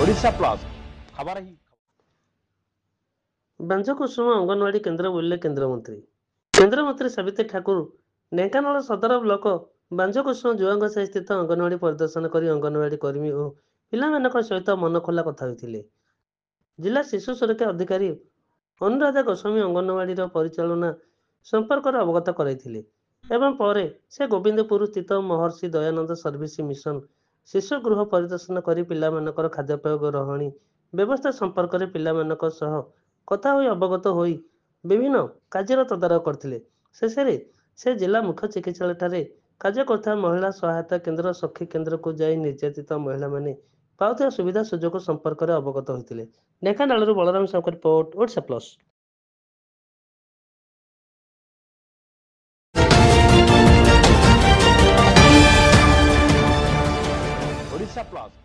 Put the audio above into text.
Odisha plus खबर ही बांझकुसुम अंगनवाड़ी केन्द्र बुलिले केन्द्रमंत्री सावित्री ठाकुर ढेंकानाल सदर ब्लॉक बांझकुसुम जुआंग साही स्थित अंगनवाड़ी परिदर्शन कर अंगनवाड़ी कर्मी और पिलामानक सहित मन खोला कथा होइथिले। जिला शिशु सुरक्षा अधिकारी अनुराधा गोस्वामी अंगनवाड़ी परिचालना संपर्क अवगत कराइथिले एवं परे से गोविंदपुर स्थित महर्षि दयानंद सर्विस मिशन शिशु गृह परिदर्शन कर पिलामानकर खाद्यपेय ग्रहणी व्यवस्था संपर्क में पिलामानक सह कथा होई अवगत होई विभिन्न कार्यर तदारख करथिले। शेषे से जिला मुख्य चिकित्सालय ठारे कार्य करता महिला सहायता केन्द्र सखी केन्द्र को जाई निर्यातित महिला माने पाउଥିବା सुविधा सुजोग संपर्क में अवगत होइथिले। ढेंकानालରୁ Balaram Sahu report Odisha plus. Odisha plus